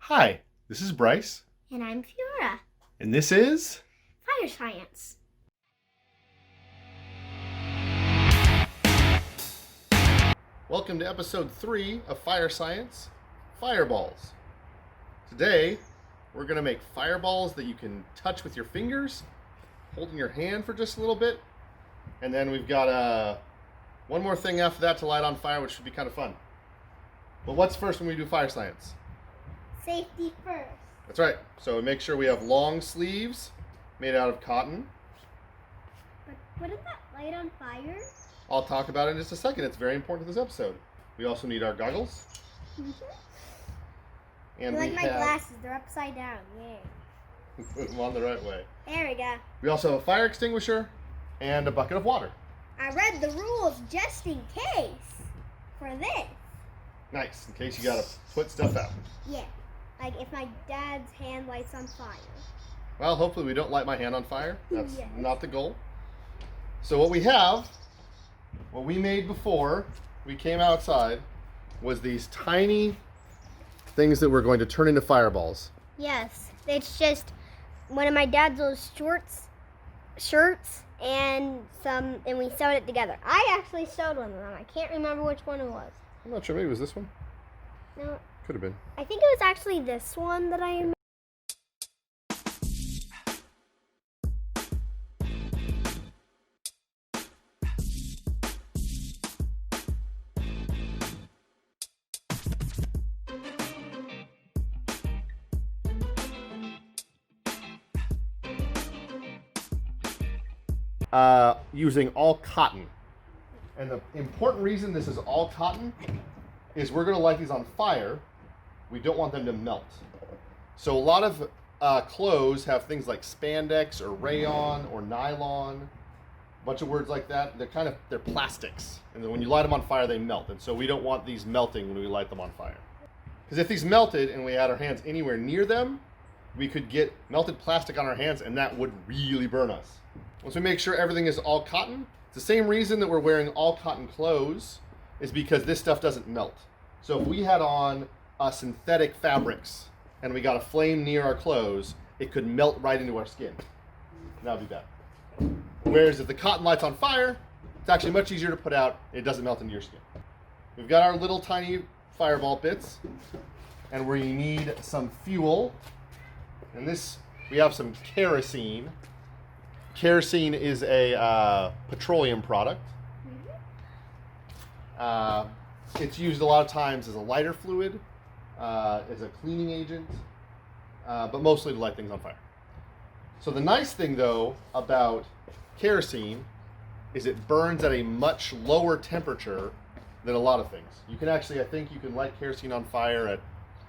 Hi, this is Bryce, And I'm Fiora. and this is Fire Science. welcome to episode 3 of Fire Science, Fireballs. Today, we're going to make fireballs that you can touch with your fingers, hold in your hand for just a little bit, and then we've got one more thing after that to light on fire, which should be kind of fun. But what's first when we do Fire Science? Safety first. That's right. So make sure we have long sleeves made out of cotton. But wouldn't that light on fire? I'll talk about it in just a second. It's very important to this episode. We also need our goggles. And I like we my have glasses. They're upside down. Yay. put them on the right way. There we go. We also have a fire extinguisher and a bucket of water. I read the rules just in case for this. Nice, in case you gotta put stuff out. Yeah. Like if my dad's hand lights on fire. Well, hopefully we don't light my hand on fire. That's Yes. not the goal. So what we have, what we made before we came outside, was these tiny things that we're going to turn into fireballs. Yes. It's just one of my dad's old shirts and we sewed it together. I actually sewed one of them. I can't remember which one it was. I'm not sure, maybe it was this one? No, Could have been. I think it was actually this one that I. Using all cotton. And the important reason this is all cotton is we're going to light these on fire. We don't want them to melt. So a lot of clothes have things like spandex or rayon or nylon, a bunch of words like that. They're plastics. And then when you light them on fire, they melt. And so we don't want these melting when we light them on fire. Because if these melted and we had our hands anywhere near them, we could get melted plastic on our hands and that would really burn us. Once we make sure everything is all cotton, it's the same reason that we're wearing all cotton clothes is because this stuff doesn't melt. So if we had on synthetic fabrics and we got a flame near our clothes, it could melt right into our skin. That would be bad. Whereas if the cotton lights on fire, it's actually much easier to put out. It doesn't melt into your skin. We've got our little tiny fireball bits, and we need some fuel. And this, we have some kerosene. Kerosene is a petroleum product. It's used a lot of times as a lighter fluid, as a cleaning agent, but mostly to light things on fire. So the nice thing, though, about kerosene is it burns at a much lower temperature than a lot of things. You can actually, I think you can light kerosene on fire at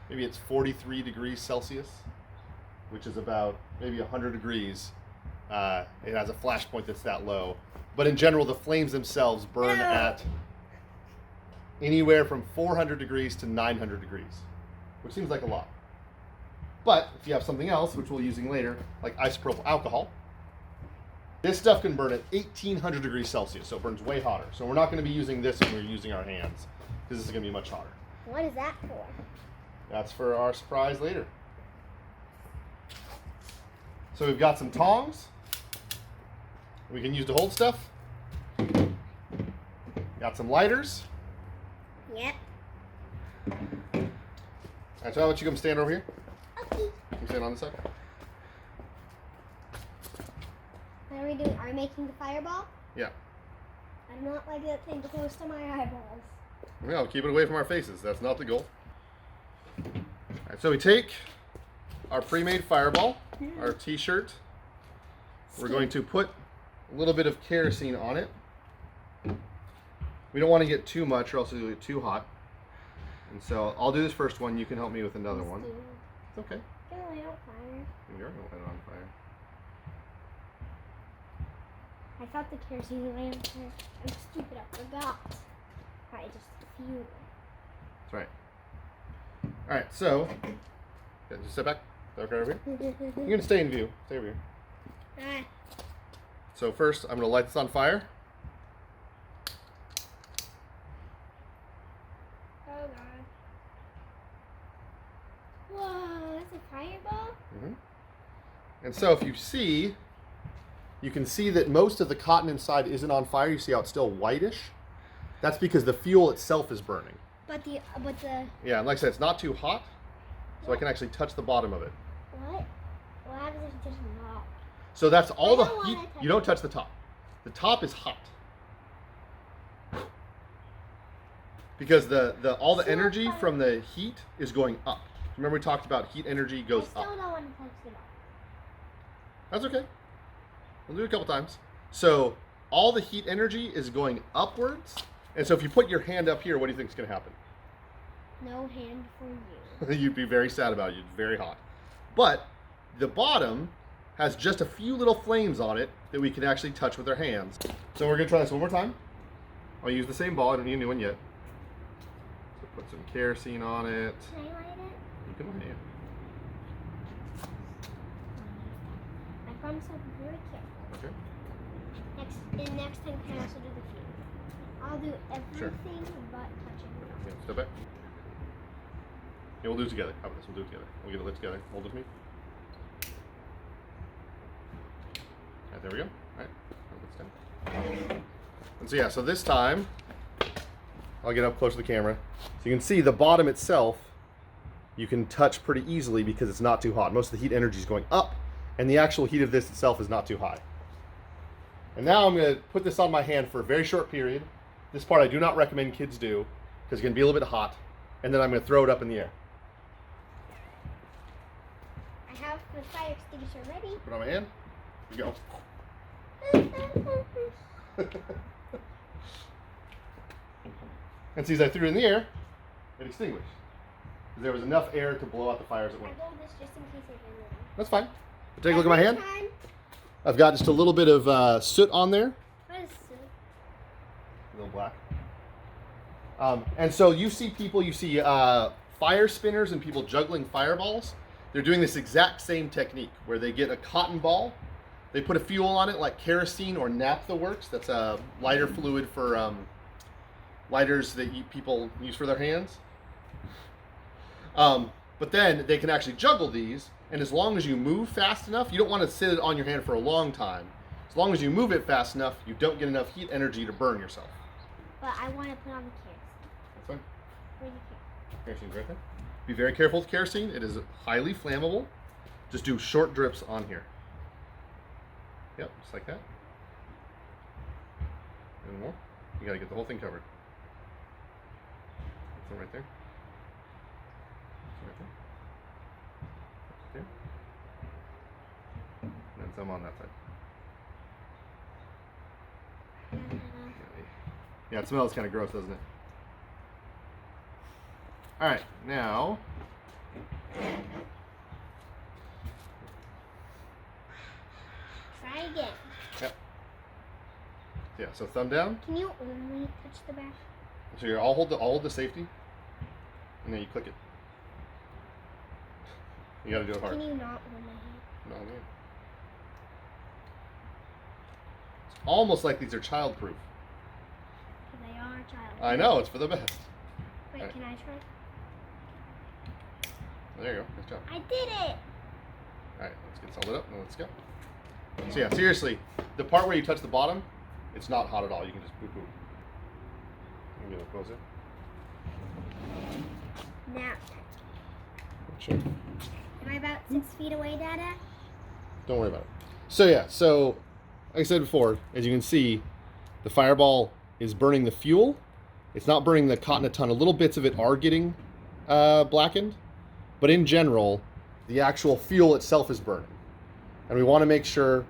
maybe it's 43 degrees Celsius, which is about maybe 100 degrees. It has a flash point that's that low. But in general, the flames themselves burn at anywhere from 400 degrees to 900 degrees, which seems like a lot. But if you have something else, which we'll be using later, like isopropyl alcohol, this stuff can burn at 1800 degrees Celsius, so it burns way hotter. So we're not going to be using this when we're using our hands, because this is going to be much hotter. What is that for? That's for our surprise later. So we've got some tongs we can use to hold stuff. Got some lighters. Yep. Alright, so I'll let you come stand over here. Okay. Come stand on this side. What are we doing? Are we making the fireball? Yeah. I do not like that thing close to my eyeballs. Yeah, keep it away from our faces. That's not the goal. Alright, so we take our pre-made fireball, our t-shirt. We're going to put a little bit of kerosene on it. We don't want to get too much or else it'll get too hot. And so I'll do this first one. You can help me with another one. It's okay. Get a little fire. You're going to light it on fire. I thought the kerosene was on fire. I'm stupid. I forgot. I just fuel. That's right. Alright, so just step back. Step right over here. You're going to stay in view. Stay over here. Ah. So first, I'm going to light this on fire. Oh god. Whoa. Fireball? And so if you see, you can see that most of the cotton inside isn't on fire. You see how it's still whitish? That's because the fuel itself is burning. But the Yeah, and like I said, it's not too hot, so I can actually touch the bottom of it. what? What happens if it doesn't knock? So that's all I the don't heat. wanna touch You don't it. touch the top. The top is hot. Because all the So energy hot. from the heat is going up. Remember we talked about heat energy goes I still up. don't want to touch it all. That's okay. We'll do it a couple times. So all the heat energy is going upwards. And so if you put your hand up here, what do you think is going to happen? No hand for you. You'd be very sad about it. It's very hot. But the bottom has just a few little flames on it that we can actually touch with our hands. So we're going to try this one more time. I'll use the same ball. I don't need a new one yet. So put some kerosene on it. Can I light it? You can light it. I promise I'll be very careful. Okay. Next time can I also do the fuse? I'll do everything Sure. but touching it. Yeah, step back. Yeah, we'll do it together. How about this? We'll do it together. We'll get it lit together. Hold with me. Alright, there we go. Alright. Now let's down. And so yeah, so this time I'll get up close to the camera. So you can see the bottom itself you can touch pretty easily because it's not too hot. Most of the heat energy is going up and the actual heat of this itself is not too high. And now I'm going to put this on my hand for a very short period. This part I do not recommend kids do because it's going to be a little bit hot. And then I'm going to throw it up in the air. I have the fire extinguisher ready. Put it on my hand. Here you go. And see, as I threw it in the air, it extinguished. Because there was enough air to blow out the fires at I once. rolled this just in case I didn't. That's fine. Take a look at my hand. Time. I've got just a little bit of soot on there. What is this? A little black. And so you see people, you see fire spinners and people juggling fireballs. They're doing this exact same technique where they get a cotton ball, they put a fuel on it like kerosene or naphtha works. That's a lighter fluid for lighters that people use for their hands. But then they can actually juggle these, and as long as you move fast enough, you don't want to sit it on your hand for a long time. As long as you move it fast enough, you don't get enough heat energy to burn yourself. But I want to put on the kerosene. That's fine. Where's the kerosene? Kerosene's right there. Be very careful with kerosene. It is highly flammable. Just do short drips on here. Yep, just like that. And more. You gotta get the whole thing covered. That's it right there. That's it right there. Okay. And then some on that side. Yeah, it smells kind of gross, doesn't it? All right, now Try again. yeah. So thumb down. Can you only touch the back? So you're, I'll hold the safety, and then you click it. You got to do it hard. Can you not hold my hand? No, man. It's almost like these are childproof. Because they are child. I know, it's for the best. Wait, Alright. can I try? There you go. Nice job. I did it! All right, let's get this all lit up and let's go. So yeah, seriously, the part where you touch the bottom, it's not hot at all. You can just boop boop. Let me get it closer. Now, Sure. am I about 6 feet away, Dada? Don't worry about it. So yeah, so like I said before, as you can see, the fireball is burning the fuel. It's not burning the cotton a ton. Little bits of it are getting blackened, but in general, the actual fuel itself is burning. And we want to make sure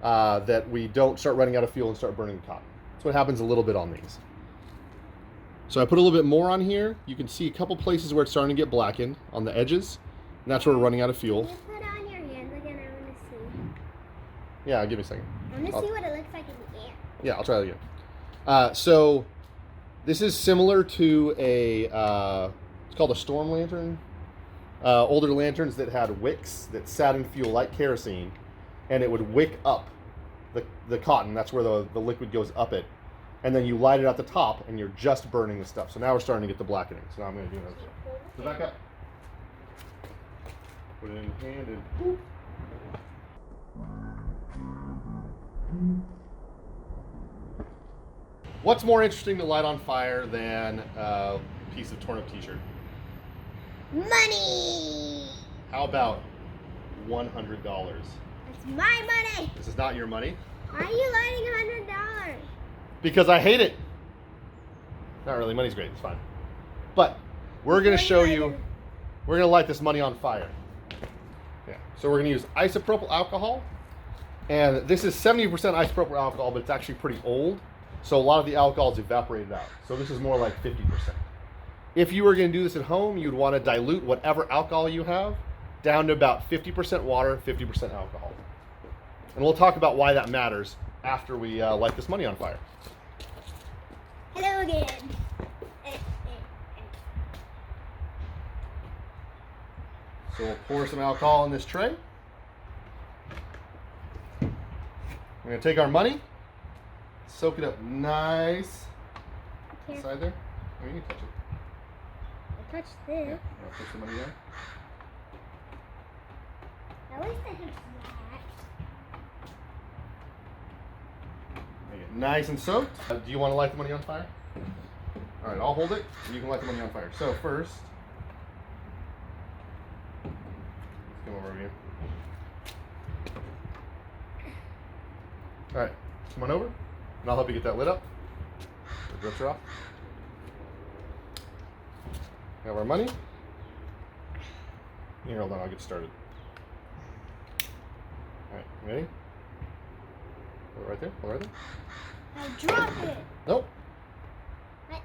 that we don't start running out of fuel and start burning the cotton. That's what happens a little bit on these. So I put a little bit more on here. You can see a couple places where it's starting to get blackened on the edges, and that's where we're running out of fuel. Can you put it on your hands again? I want to see. Yeah, give me a second. I want to see what it looks like in the air. Yeah, I'll try that again. So this is similar to a, it's called a storm lantern. Older lanterns that had wicks that sat in fuel like kerosene, and it would wick up the cotton. That's where the liquid goes up it. And then you light it at the top, and you're just burning the stuff. So now we're starting to get the blackening. So now I'm going to do another. So back up. Put it in the hand and boop. What's more interesting to light on fire than a piece of torn up t-shirt? Money! How about $100? That's my money! This is not your money. Why are you lighting $100? Because I hate it. Not really, money's great, it's fine. But we're gonna show you, we're gonna light this money on fire. Yeah. So we're gonna use isopropyl alcohol. And this is 70% isopropyl alcohol, but it's actually pretty old. So a lot of the alcohol is evaporated out. So this is more like 50%. If you were gonna do this at home, you'd wanna dilute whatever alcohol you have down to about 50% water, 50% alcohol. And we'll talk about why that matters after we light this money on fire. Hello again. So we'll pour some alcohol in this tray. We're gonna take our money, soak it up nice. Inside there. I mean, you can touch it. I touched Yeah. this. You wanna push the money down? At least I can relax. Make it nice and soaked. Do you want to light the money on fire? All right, I'll hold it. You can light the money on fire. So first, let's come over here. All right, come on over, and I'll help you get that lit up. The drips are off. We have our money. Here, hold on, I'll get started. All right, ready? Hold it right there. Hold it right there. Now drop it. Nope. What?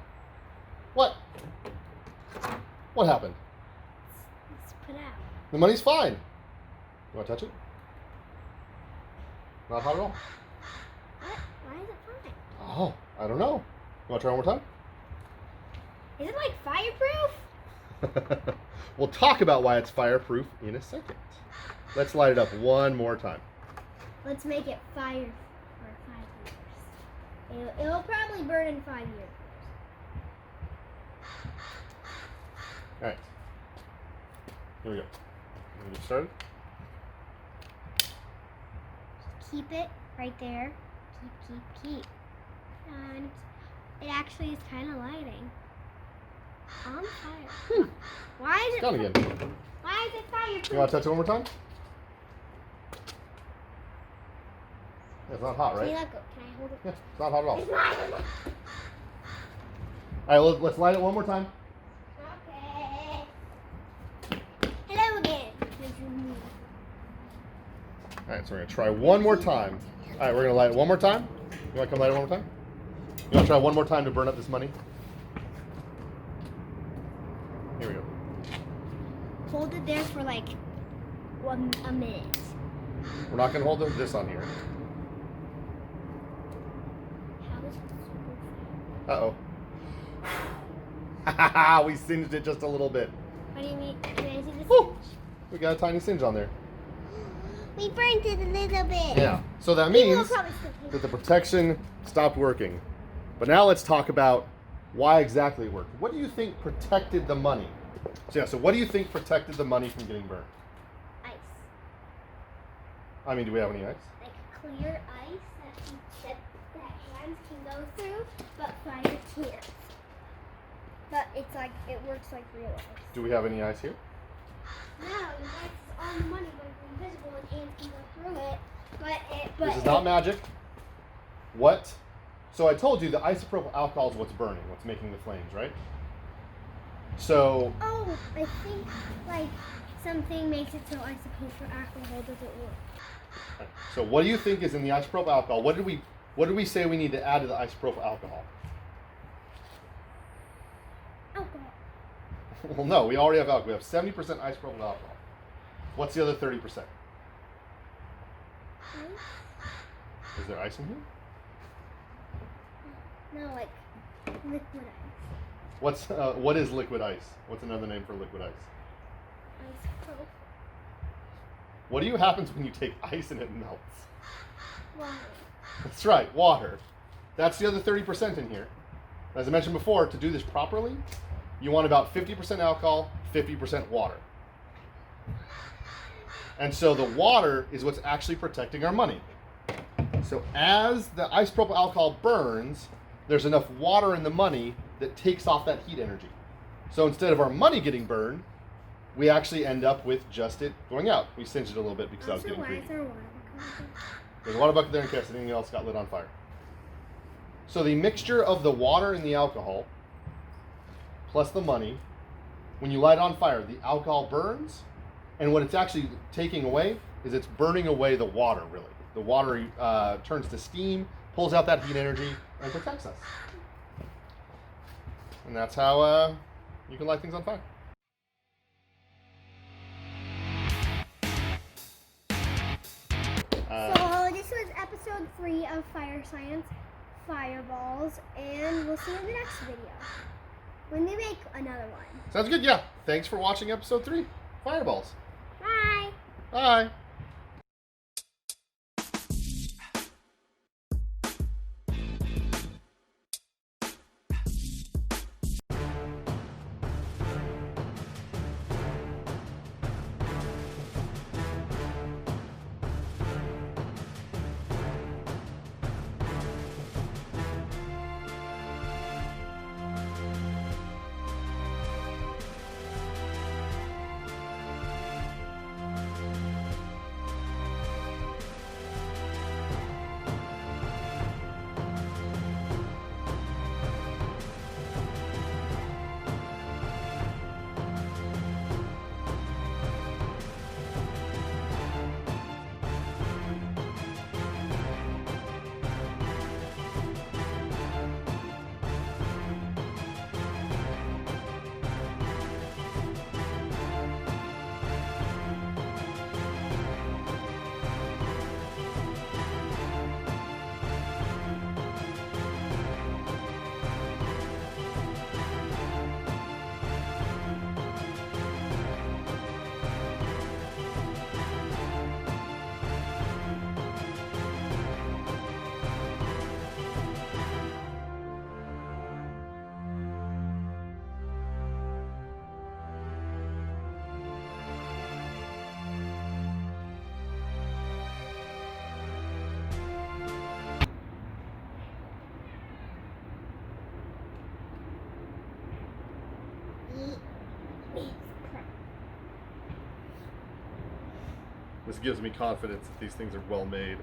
What? What happened? Let's put out. The money's fine. You want to touch it? Not hot at all. What? Why is it fine? Oh, I don't know. You want to try one more time? Is it like fireproof? We'll talk about why it's fireproof in a second. Let's light it up one more time. Let's make it fire for 5 years. It'll probably burn in 5 years. All right. Here we go. Can we get started? Keep it right there. Keep. And it actually is kind of lighting. On fire. Why is it? Down again. Why is it fireproof? You want to touch it one more time? Yeah, it's not hot, Can you right? let go? Can I hold it? Yeah, it's not hot at all. It's not. All right, let's light it one more time. Okay. Hello again. All right, so we're gonna try one more time. All right, we're gonna light it one more time. You want to come light it one more time? You want to try one more time to burn up this money? Here we go. Hold it there for like a minute. We're not gonna hold this on here. How is it super Uh oh. We singed it just a little bit. What do you mean? Can I see this? Woo! We got a tiny singe on there. We burned it a little bit. Yeah. So that People will means probably still taste that the protection stopped working. But now let's talk about why exactly it worked. What do you think protected the money? So yeah, so what do you think protected the money from getting burned? ice. I mean, do we have any ice? Like clear ice that hands can go through, but fire can't. But it's like, it works like real ice. Do we have any ice here? No, the ice is on the money, but it's invisible and hands can go through it. But This is not magic. What? So I told you the isopropyl alcohol is what's burning, what's making the flames, right? So Oh, I think like something makes it so isopropyl alcohol doesn't work. So what do you think is in the isopropyl alcohol? What did we say we need to add to the isopropyl alcohol? Alcohol. Well, no, we already have alcohol. We have 70% isopropyl alcohol. What's the other 30%? Ice? Is there ice in here? No, like liquid ice. What is liquid ice? What's another name for liquid ice? Isopropyl. What do you happens when you take ice and it melts? Water. That's right, water. That's the other 30% in here. As I mentioned before, to do this properly, you want about 50% alcohol, 50% water. And so the water is what's actually protecting our money. So as the isopropyl alcohol burns, there's enough water in the money that takes off that heat energy. So instead of our money getting burned, we actually end up with just it going out. We singed it a little bit because I was getting greedy. There's a water bucket there in case anything else got lit on fire. So the mixture of the water and the alcohol, plus the money, when you light on fire, the alcohol burns, and what it's actually taking away is it's burning away the water, really. The water turns to steam, pulls out that heat energy, and protects us. And that's how you can light things on fire. So this was episode 3 of Fire Science Fireballs, and we'll see you in the next video when we make another one. Sounds good, yeah. Thanks for watching episode 3, Fireballs. Bye. Bye. This gives me confidence that these things are well made.